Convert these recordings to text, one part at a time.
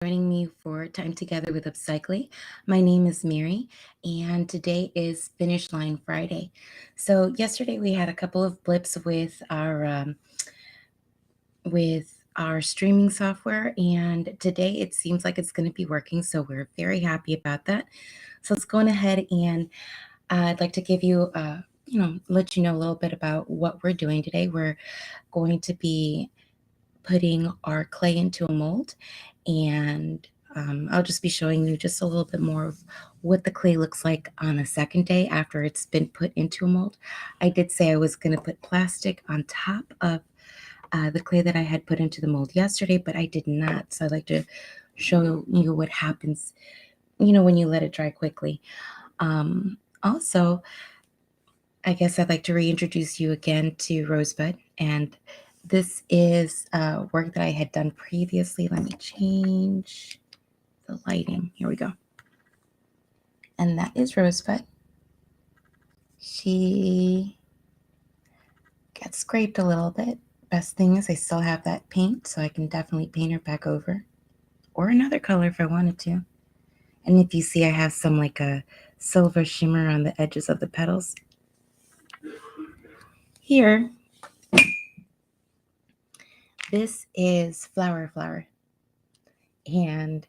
Joining me for Time Together with Upcycling. My name is Mary, and today is Finish Line Friday. So yesterday we had a couple of blips with our streaming software, and today it seems like it's going to be working. So we're very happy about that. So let's go on ahead and I'd like to give you, let you know a little bit about what we're doing today. We're going to be putting our clay into a mold, and I'll just be showing you just a little bit more of what the clay looks like on a second day after it's been put into a mold. I did say I was going to put plastic on top of the clay that I had put into the mold yesterday, but I did not. So I'd like to show you what happens, when you let it dry quickly. Also, I guess I'd like to reintroduce you again to Rosebud, and this is work that I had done previously. Let me change the lighting. Here we go. And that is Rosebud. She got scraped a little bit. Best thing is I still have that paint, so I can definitely paint her back over, or another color if I wanted to. And if you see, I have some like a silver shimmer on the edges of the petals. Here, this is Flower, and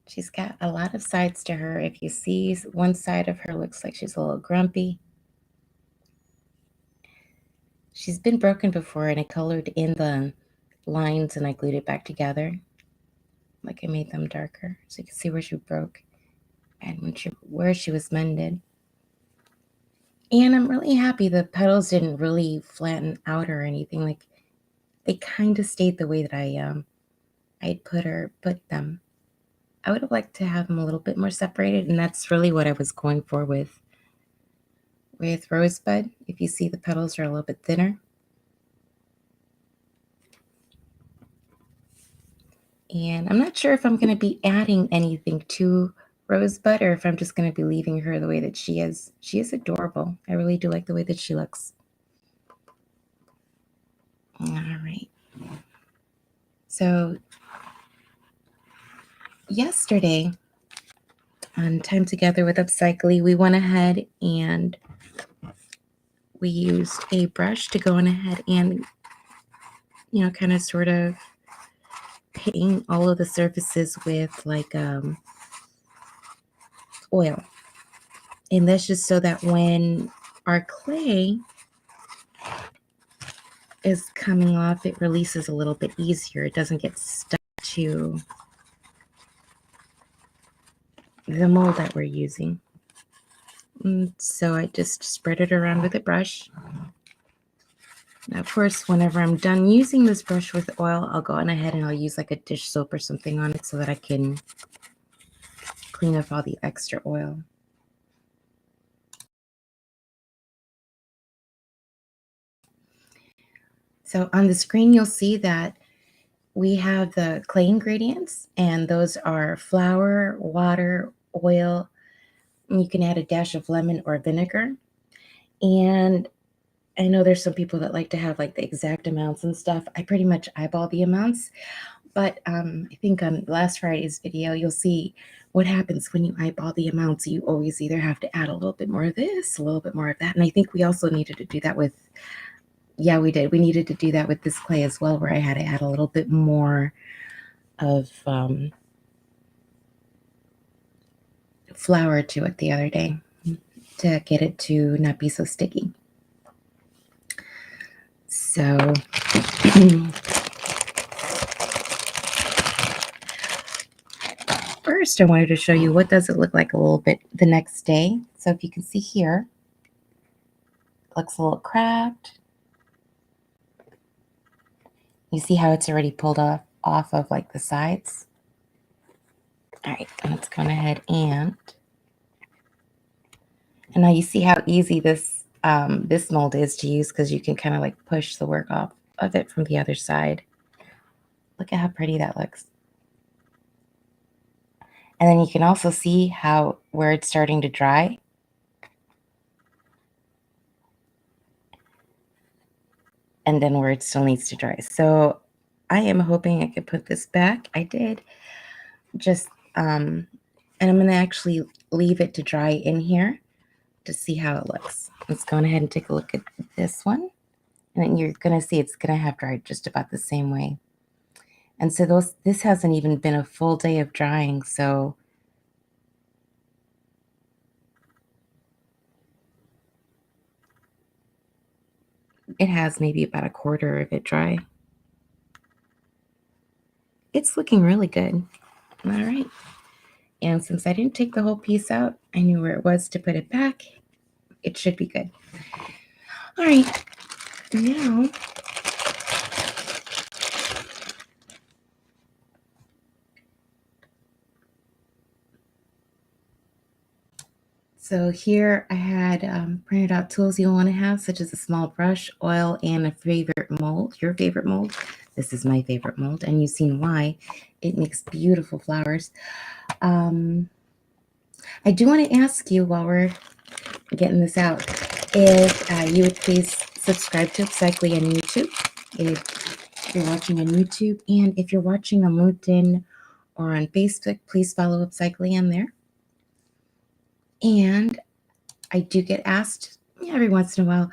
she's got a lot of sides to her. If you see, one side of her looks like she's a little grumpy. She's been broken before, and I colored in the lines and I glued it back together. Like I made them darker so you can see where she broke and where she was mended. And I'm really happy the petals didn't really flatten out or anything. Like they kind of stayed the way that I'd put them. I would have liked to have them a little bit more separated, and that's really what I was going for with Rosebud. If you see, the petals are a little bit thinner. And I'm not sure if I'm going to be adding anything to Rosebud or if I'm just going to be leaving her the way that she is. She is adorable. I really do like the way that she looks. All right. So yesterday on Time Together with Upcychelly, we went ahead and we used a brush to go on ahead and, kind of sort of paint all of the surfaces with like oil. And that's just so that when our clay is coming off, it releases a little bit easier. It doesn't get stuck to the mold that we're using. And so I just spread it around with a brush. Now, of course, whenever I'm done using this brush with oil, I'll go on ahead and I'll use like a dish soap or something on it so that I can clean up all the extra oil. So on the screen, you'll see that we have the clay ingredients, and those are flour, water, oil. And you can add a dash of lemon or vinegar. And I know there's some people that like to have like the exact amounts and stuff. I pretty much eyeball the amounts. But I think on last Friday's video, you'll see what happens when you eyeball the amounts. You always either have to add a little bit more of this, a little bit more of that. And I think we also needed to do that with, yeah, we did. We needed to do that with this clay as well, where I had to add a little bit more of flour to it the other day to get it to not be so sticky. So first I wanted to show you what does it look like a little bit the next day. So if you can see here, it looks a little cracked. You see how it's already pulled off of like the sides. All right, let's go ahead and now you see how easy this mold is to use, because you can kind of like push the work off of it from the other side. Look at how pretty that looks. And then you can also see how where it's starting to dry. And then where it still needs to dry. So I am hoping I could put this back. I did. Just, and I'm going to actually leave it to dry in here to see how it looks. Let's go ahead and take a look at this one. And then you're going to see it's going to have dried just about the same way. And so this hasn't even been a full day of drying, so it has maybe about a quarter of it dry. It's looking really good. All right. And since I didn't take the whole piece out, I knew where it was to put it back. It should be good. All right. Now, so here I had printed out tools you'll want to have, such as a small brush, oil, and a favorite mold, your favorite mold. This is my favorite mold, and you've seen why. It makes beautiful flowers. I do want to ask you while we're getting this out, if you would please subscribe to Upsychelly on YouTube, if you're watching on YouTube, and if you're watching on LinkedIn or on Facebook, please follow Upsychelly on there. And I do get asked every once in a while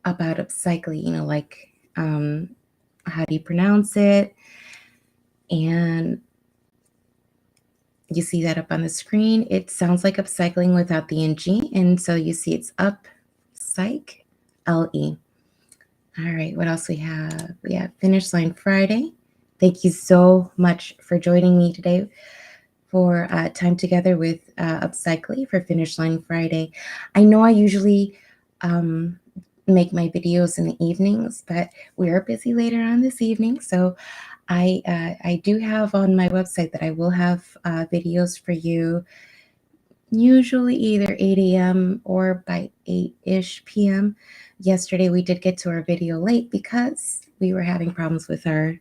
about Upsychelly, like how do you pronounce it? And you see that up on the screen. It sounds like upcycling without the NG. And so you see it's Upsychelly. All right, what else we have? We have Finish Line Friday. Thank you so much for joining me today for time together with Upsychelly for Finish Line Friday. I know I usually make my videos in the evenings, but we are busy later on this evening. So I do have on my website that I will have videos for you, usually either 8 a.m. or by 8-ish p.m. Yesterday we did get to our video late because we were having problems with our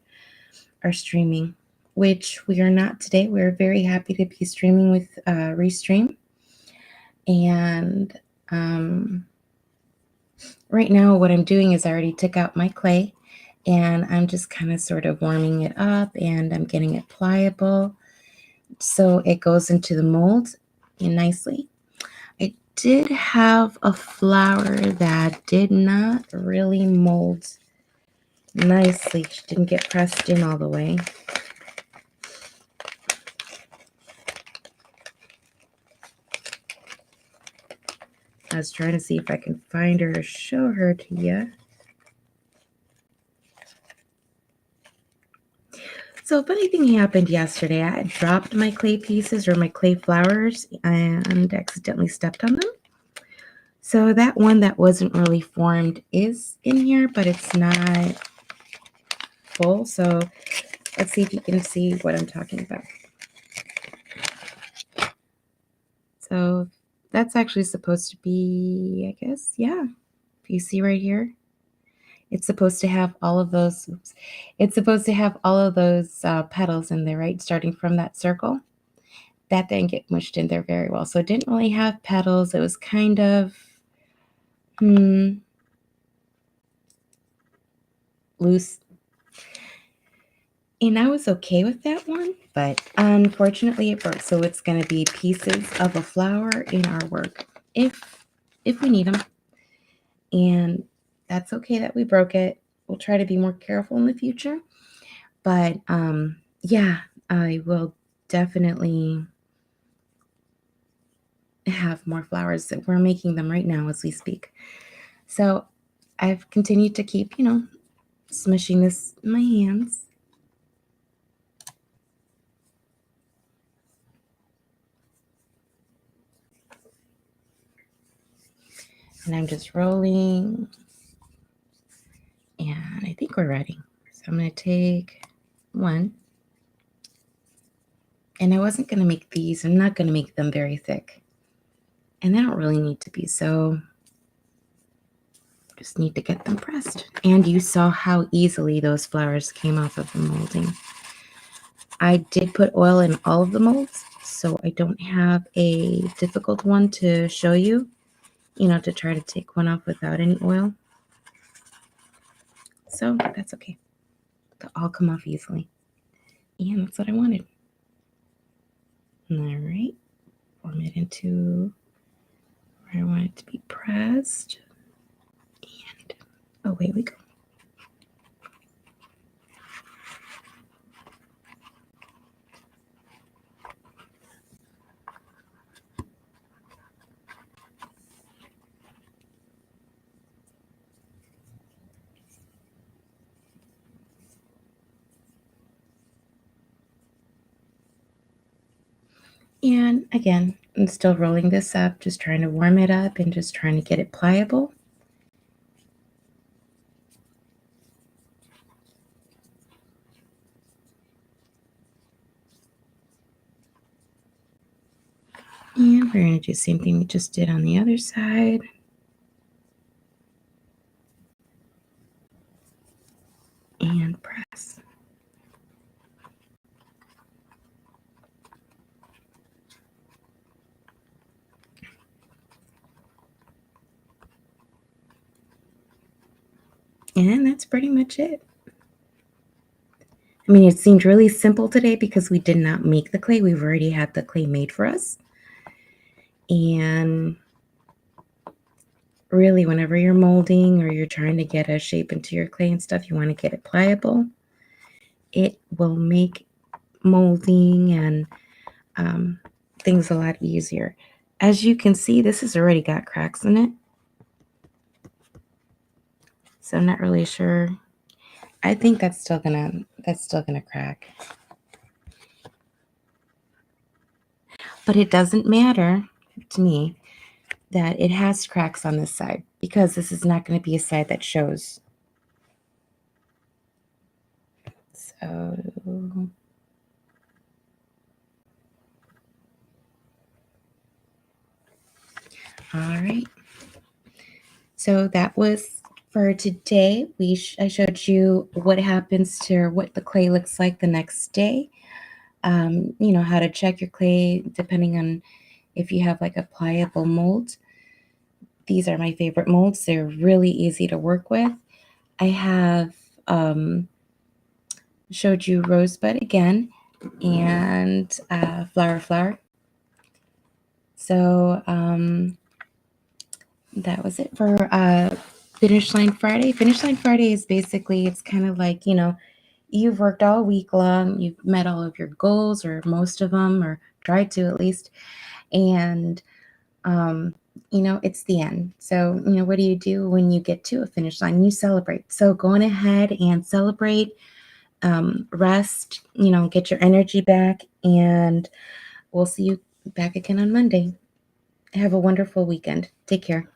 streaming, which we are not today. We're very happy to be streaming with Restream. And right now what I'm doing is I already took out my clay and I'm just kind of sort of warming it up and I'm getting it pliable so it goes into the mold nicely. I did have a flower that did not really mold nicely. She didn't get pressed in all the way. I was trying to see if I can find her to show her to you. So if anything happened yesterday, I had dropped my clay pieces or my clay flowers and accidentally stepped on them. So that one that wasn't really formed is in here, but it's not full. So let's see if you can see what I'm talking about. So that's actually supposed to be, I guess, yeah. If you see right here, it's supposed to have all of those, it's supposed to have all of those petals in there, right? Starting from that circle. That didn't get mushed in there very well. So it didn't really have petals. It was kind of loose. And I was okay with that one, but unfortunately it broke. So it's going to be pieces of a flower in our work if we need them. And that's okay that we broke it. We'll try to be more careful in the future. But yeah, I will definitely have more flowers. We're making them right now as we speak. So I've continued to keep, smushing this in my hands. And I'm just rolling. And I think we're ready. So I'm going to take one. And I wasn't going to make these. I'm not going to make them very thick. And they don't really need to be. So just need to get them pressed. And you saw how easily those flowers came off of the molding. I did put oil in all of the molds, so I don't have a difficult one to show you, to try to take one off without any oil. So that's okay. They'll all come off easily. And that's what I wanted. All right, form it into where I want it to be pressed. And away we go. And again, I'm still rolling this up, just trying to warm it up and just trying to get it pliable. And we're going to do the same thing we just did on the other side. And press. And that's pretty much it. I mean, it seemed really simple today because we did not make the clay. We've already had the clay made for us. And really, whenever you're molding or you're trying to get a shape into your clay and stuff, you want to get it pliable. It will make molding and things a lot easier. As you can see, this has already got cracks in it. So I'm not really sure. I think that's still gonna crack. But it doesn't matter to me that it has cracks on this side because this is not going to be a side that shows. So all right. So that was for today. I showed you what happens to what the clay looks like the next day. You know, how to check your clay depending on if you have like a pliable mold. These are my favorite molds. They're really easy to work with. I have showed you rosebud again and flower. So that was it for Finish Line Friday. Finish Line Friday is basically, it's kind of like, you know, you've worked all week long, you've met all of your goals or most of them, or tried to at least, and you know, it's the end. So, you know, what do you do when you get to a finish line? You celebrate. So go on ahead and celebrate, rest, you know, get your energy back, and we'll see you back again on Monday. Have a wonderful weekend. Take care.